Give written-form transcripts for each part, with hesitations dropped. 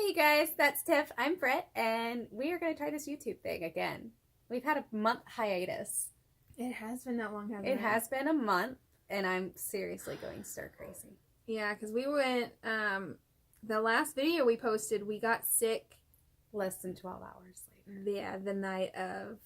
Hey guys, that's Tiff. I'm Britt, and we are going to try this YouTube thing again. We've had a month hiatus. It has been that long, hasn't it? It has been a month, and I'm seriously going stir crazy. Yeah, because we went, the last video we posted, we got sick. Less than 12 hours later. Yeah, the night of.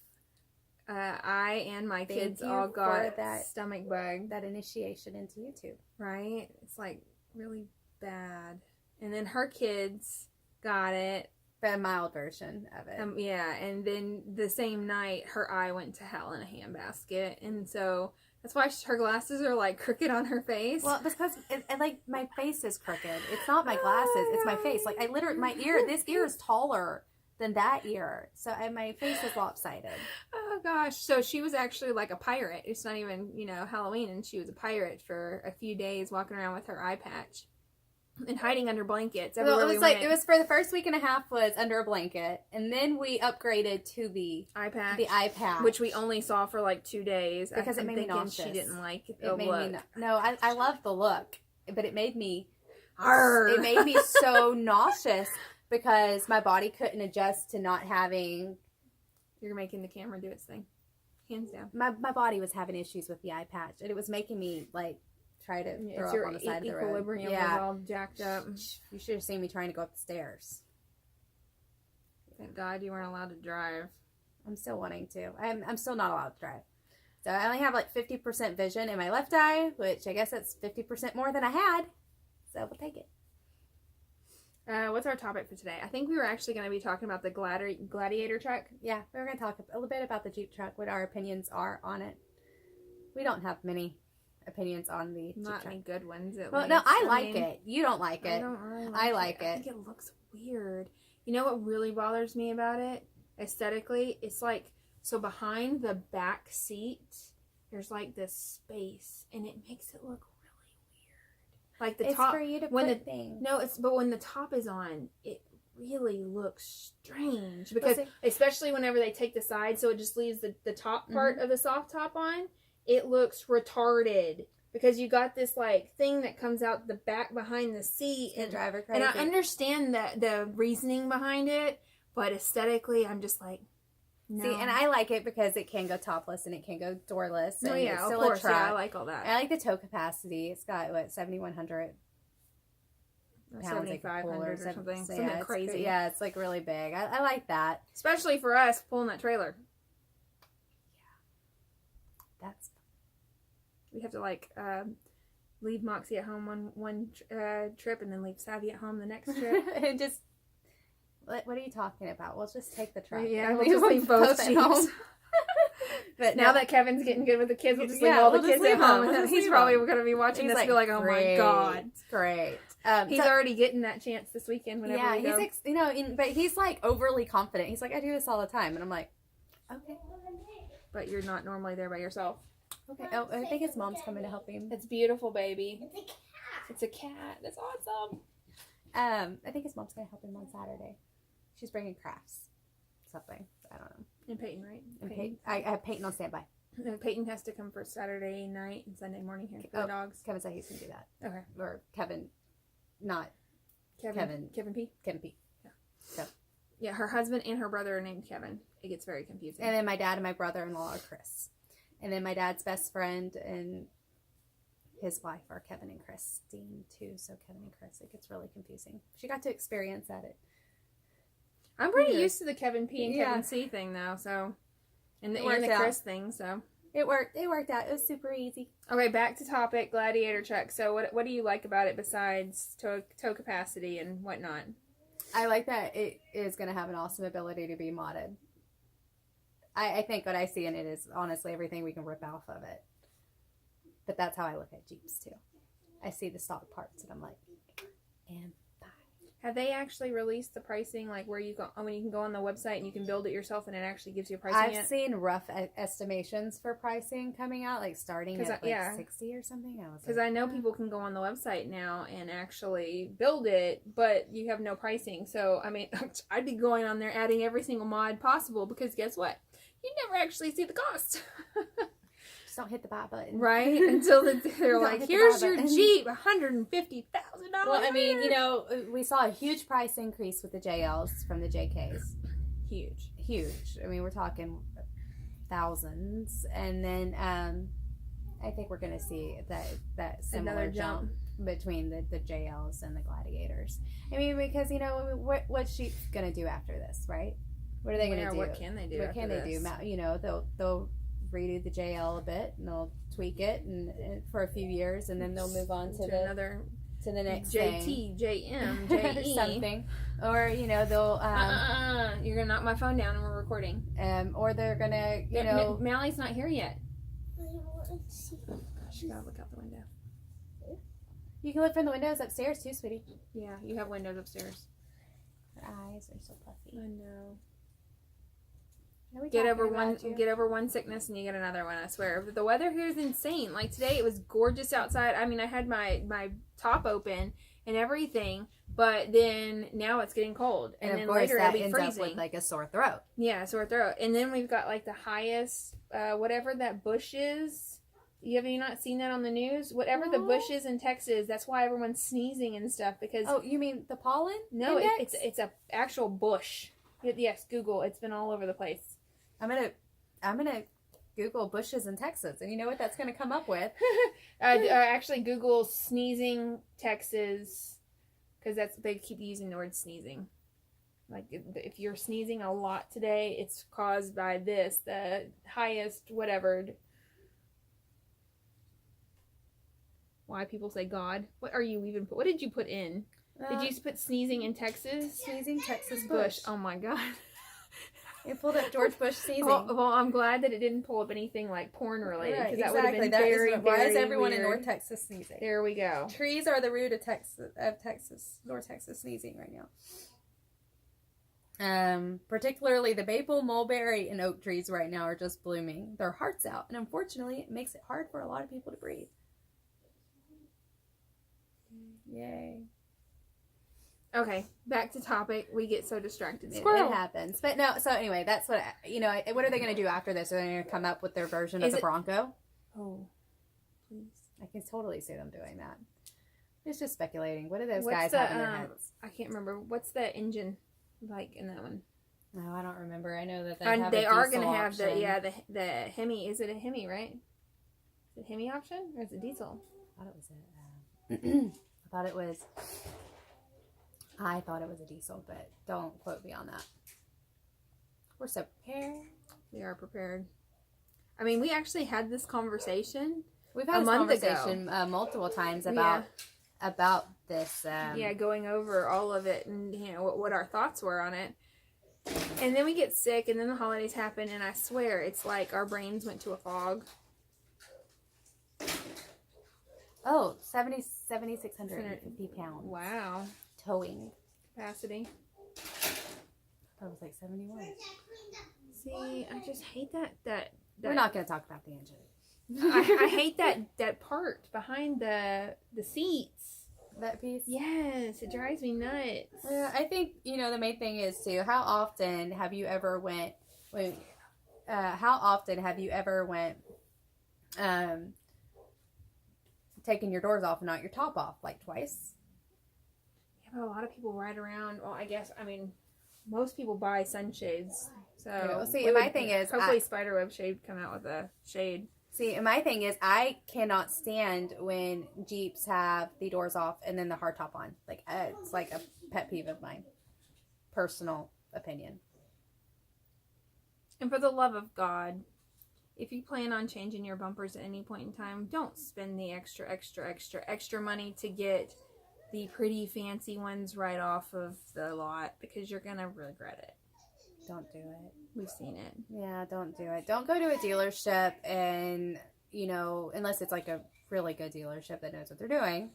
I and my Thank kids you all got for that stomach bug. That initiation into YouTube. Right? It's like really bad. And then her kids got it. The mild version of it. Yeah, and then the same night, her eye went to hell in a handbasket. And so that's why her glasses are like crooked on her face. Well, because like my face is crooked. It's not my glasses, it's my face. Like I literally, my ear, this ear is taller than that ear. So my face is lopsided. Oh gosh. So she was actually like a pirate. It's not even, Halloween, and she was a pirate for a few days, walking around with her eye patch and hiding under blankets everywhere. Well, it was we like went. it was for the first week and a half was under a blanket, and then we upgraded to the eye patch. The eye patch, which we only saw for like 2 days because it made me nauseous. She didn't like the it made look. Me no, I love the look, but it made me Arr. It made me so nauseous because my body couldn't adjust to not having. You're making the camera do its thing, hands down. My body was having issues with the eye patch, and it was making me like try to throw up on the side of the road. Equilibrium was all jacked up. You should have seen me trying to go up the stairs. Thank God you weren't allowed to drive. I'm still wanting to. I'm still not allowed to drive. So I only have like 50% vision in my left eye, which I guess that's 50% more than I had. So we'll take it. What's our topic for today? I think we were actually going to be talking about the Gladiator truck. Yeah, we're going to talk a little bit about the Jeep truck, what our opinions are on it. We don't have many opinions on the Jeep Not truck. any good ones, at well, least. no, I like it. You don't like it. I don't really like I like it. I think it looks weird. You know what really bothers me about it? Aesthetically, it's like, so behind the back seat, there's like this space, and it makes it look really weird. Like the it's top, for you to when put things. No, but when the top is on, it really looks strange, because especially whenever they take the side, so it just leaves the top part of the soft top on, it looks retarded. Because you got this like thing that comes out the back behind the seat, and driver crazy. And I understand that the reasoning behind it, but aesthetically, I'm just like, no. See, and I like it because it can go topless and it can go doorless. No, and yeah, it's of still course, a truck. yeah, I like all that. I like the tow capacity. It's got what 7,100 pounds, 7,500 or something. So Something crazy. Yeah, it's like really big. I like that, especially for us pulling that trailer. Yeah, that's. We have to like leave Moxie at home one trip, and then leave Savvy at home the next trip. And just what are you talking about? We'll just take the truck. Yeah, we'll just leave both at home. But now that Kevin's getting good with the kids, we'll just leave all the kids at home. He's probably going to be watching this and be like, "Oh my God, great!" He's already getting that chance this weekend. Whenever we go. But he's like overly confident. He's like, "I do this all the time," and I'm like, "Okay." But you're not normally there by yourself. Okay. Oh, I think his mom's coming to help him. It's beautiful, baby. It's a cat. That's awesome. I think his mom's gonna help him on Saturday. She's bringing crafts, something. I don't know. And Peyton, right? And Peyton. I have Peyton on standby. Peyton has to come for Saturday night and Sunday morning here for the dogs. Kevin said he's gonna do that. Okay. Or Kevin, not Kevin P. Kevin P. Yeah. So. Yeah, her husband and her brother are named Kevin. It gets very confusing. And then my dad and my brother-in-law are Chris. And then my dad's best friend and his wife are Kevin and Christine too. So Kevin and Chris, it gets really confusing. She got to experience that. I'm pretty used to the Kevin P and Kevin C thing though. So, and the Chris thing. So it worked. It worked out. It was super easy. Okay, back to topic. Gladiator truck. So what do you like about it besides tow capacity and whatnot? I like that it is going to have an awesome ability to be modded. I think what I see in it is honestly everything we can rip off of it. But that's how I look at Jeeps too. I see the stock parts and I'm like, and buy. Have they actually released the pricing, like where you go when you can go on the website and you can build it yourself and it actually gives you a pricing? I've seen rough estimations for pricing coming out, like starting at like 60 or something. Because I know people can go on the website now and actually build it, but you have no pricing. So I mean, I'd be going on there adding every single mod possible because guess what? You never actually see the cost. don't hit the buy button. Right? Until they're Don't like, hit the here's buy your button. Jeep, $150,000. Well, I mean, you know, we saw a huge price increase with the JLs from the JKs. Huge. Huge. I mean, we're talking thousands. And then I think we're going to see that similar Another jump. between the JLs and the Gladiators. I mean, because, you know, what's Jeep going to do after this, right? What are they going to do? What can they do? What can they do? You know, they'll redo the JL a bit and they'll tweak it and for a few years, and then they'll move on to the next JT, thing. JM, JE, something, or you know they'll you're gonna knock my phone down and we're recording. Or they're gonna Mally's not here yet. She gotta look out the window. You can look from the windows upstairs too, sweetie. Yeah, you have windows upstairs. Her eyes are so puffy. I know. Get Get over one sickness and you get another one, I swear. But the weather here is insane. Like today it was gorgeous outside. I mean, I had my top open and everything, but then now it's getting cold. And then of course later that it'll be ends freezing. up with like a sore throat. Yeah, sore throat. And then we've got like the highest whatever that bush is. Have you not seen that on the news? Whatever the bush is in Texas, that's why everyone's sneezing and stuff because Oh, you mean the pollen? no, index? it's a actual bush. Yes, Google. It's been all over the place. I'm gonna Google bushes in Texas, and you know what that's gonna come up with? Actually, Google sneezing Texas, because they keep using the word sneezing. Like if you're sneezing a lot today, it's caused by this, the highest whatever. Why people say God? What are you even? What did you put in? Did you put sneezing in Texas? Sneezing Texas Bush. Oh my God. It pulled up George Bush sneezing. Well, I'm glad that it didn't pull up anything like porn related. Right, That would have been That very, is, why is very everyone weird. in North Texas sneezing? There we go. Trees are the root of Texas, North Texas sneezing right now. Particularly the maple, mulberry, and oak trees right now are just blooming their hearts out, and unfortunately, it makes it hard for a lot of people to breathe. Yay. Okay, back to topic. We get so distracted. It Squirrel. happens. But no, so anyway, that's what, what are they going to do after this? Are they going to come up with their version of the Bronco? Oh, please. I can totally see them doing that. It's just speculating. What do those guys have in their heads? I can't remember. What's the engine like in that one? No, I don't remember. I know that they are going to have the Hemi. Is it a Hemi, right? Is it Hemi option or is it diesel? I thought it was I thought it was a diesel, but don't quote me on that. We're so prepared. We are prepared. I mean, we actually had this conversation. We've had this conversation multiple times about this. Going over all of it and what our thoughts were on it. And then we get sick, and then the holidays happen, and I swear it's like our brains went to a fog. Oh, 7,650 pounds. Wow. Towing capacity. That was like 71. See, I just hate that we're not going to talk about the engine. I hate that part behind the seats. That piece? Yes, it drives me nuts. I think, the main thing is too, how often have you ever taking your doors off and not your top off, like twice? Yeah, but a lot of people ride around. Well, most people buy sunshades. So my thing is, hopefully Spiderweb Shade come out with a shade. See, my thing is, I cannot stand when Jeeps have the doors off and then the hardtop on. Like, it's like a pet peeve of mine. Personal opinion. And for the love of God, if you plan on changing your bumpers at any point in time, don't spend the extra money to get the pretty fancy ones right off of the lot, because you're going to regret it. Don't do it. We've seen it. Yeah, don't do it. Don't go to a dealership and, unless it's like a really good dealership that knows what they're doing,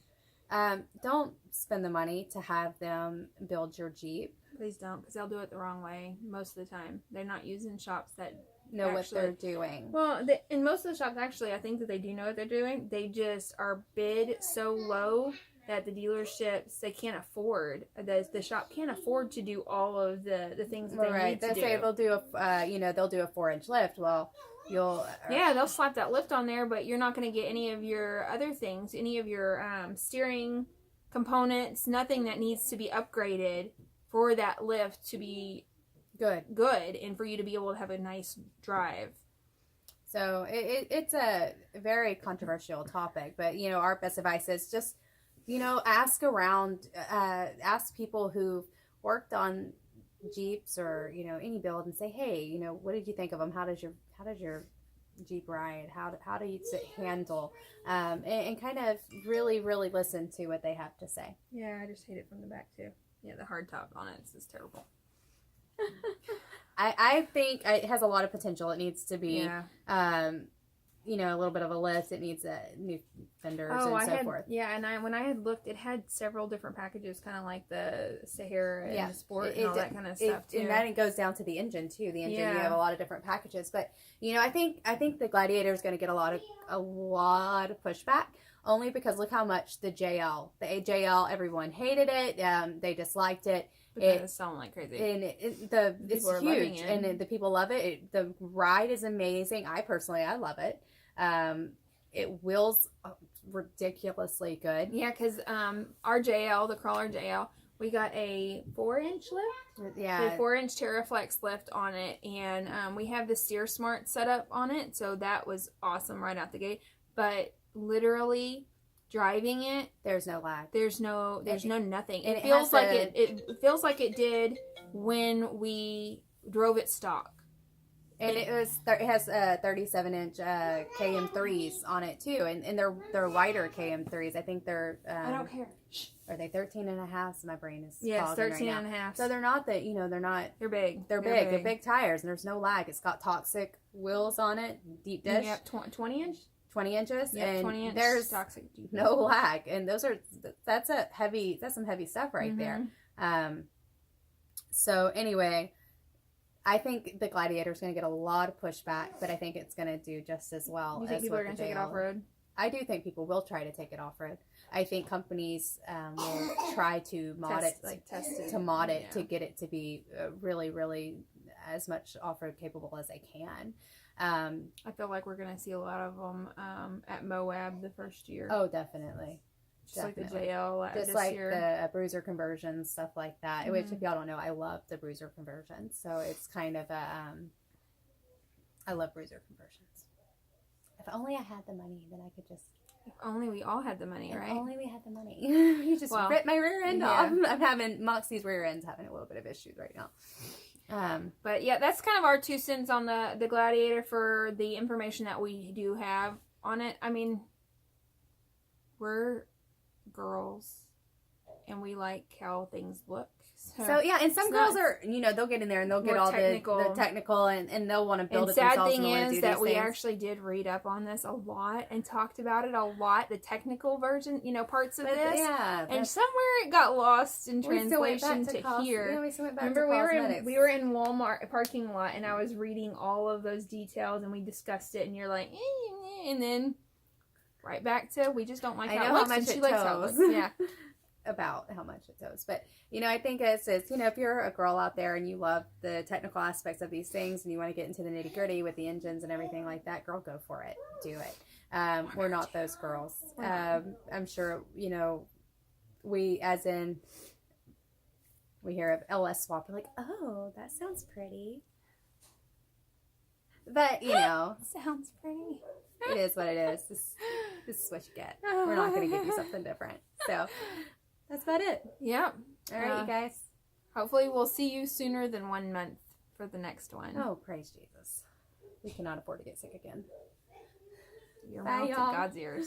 don't spend the money to have them build your Jeep. Please don't, because they'll do it the wrong way most of the time. They're not using shops that know what they're doing. Well, in most of the shops, actually, I think that they do know what they're doing. They just are bid so low that the dealerships, they can't afford, the shop can't afford to do all of the things that they need to do. They say they'll do a 4-inch lift. Well, You'll Yeah, they'll slap that lift on there, but you're not going to get any of your other things, any of your steering components, nothing that needs to be upgraded for that lift to be good and for you to be able to have a nice drive. So it's a very controversial topic, but you know, our best advice is just, you know, ask around, ask people who've worked on Jeeps or, you know, any build and say, hey, you know, what did you think of them? How does your Jeep ride? How do you handle? And kind of really, really listen to what they have to say. Yeah, I just hate it from the back too. Yeah, the hard top on it is terrible. I think it has a lot of potential. It needs to be, you know, a little bit of a lift. It needs new fenders and so forth. Yeah, and when I had looked, it had several different packages, kind of like the Sahara and the Sport and all that kind of stuff too. And then it goes down to the engine too. The engine, you have a lot of different packages. But you know, I think the Gladiator is going to get a lot of pushback. Only because look how much the AJL, everyone hated it. They disliked it. It's selling like crazy, and it's huge, and the people love it. The ride is amazing. I love it. It wheels ridiculously good. Yeah, because our JL, the Crawler JL, we got a 4-inch lift. Yeah, a 4-inch TerraFlex lift on it, and we have the Steer Smart setup on it, so that was awesome right out the gate. But literally driving it, there's no lag. There's no nothing. It feels like it feels like it did when we drove it stock. And it has 37-inch KM3s on it too, and they're wider KM3s. I think they're. I don't care. Are they 13 and a half? So my brain is 13 right and a half. So they're not that, you know, they're not. They're big. They're big. They're big tires, and there's no lag. It's got toxic wheels on it, deep dish. Yep, 20 inch. 20 inches, yep, and 20 inch there's toxic no lag, and that's some heavy stuff right there. So anyway, I think the Gladiator is going to get a lot of pushback, but I think it's going to do just as well. You think people are going to take it off road? I do think people will try to take it off road. I think companies will try to mod it to get it to be really, really as much off road capable as they can. I feel like we're gonna see a lot of them at Moab the first year. Oh, definitely. Like the JL, just like the bruiser conversions, stuff like that. Which, if y'all don't know, I love the bruiser conversions. So it's kind of I love bruiser conversions. If only I had the money, then I could just. If only we all had the money, right? If only we had the money. You just rip my rear end off. I'm having Moxie's rear end's having a little bit of issues right now. But yeah, that's kind of our 2 cents on the Gladiator for the information that we do have on it. I mean, we're girls and we like how things look. So yeah, and some girls are, you know, they'll get in there and they'll get all the technical and they'll want to build it themselves. And sad thing is that we actually did read up on this a lot and talked about it a lot, the technical version, you know, parts of this. Yeah. And somewhere it got lost in translation to here. Yeah, we went back Remember, to we were in Walmart parking lot and I was reading all of those details and we discussed it and you're like, and then right back to we just don't like how it looks, and she likes how it looks. Yeah. About how much it goes. But, you know, I think it's, you know, if you're a girl out there and you love the technical aspects of these things and you want to get into the nitty gritty with the engines and everything like that, girl, go for it. Do it. We're not those girls. I'm sure, you know, we hear of LS swap. We're like, oh, that sounds pretty. But, you know. Sounds pretty. It is what it is. This is what you get. We're not going to give you something different. So. That's about it. Yep. All right, you guys. Hopefully we'll see you sooner than 1 month for the next one. Oh, praise Jesus. We cannot afford to get sick again. Your mouth to God's ears.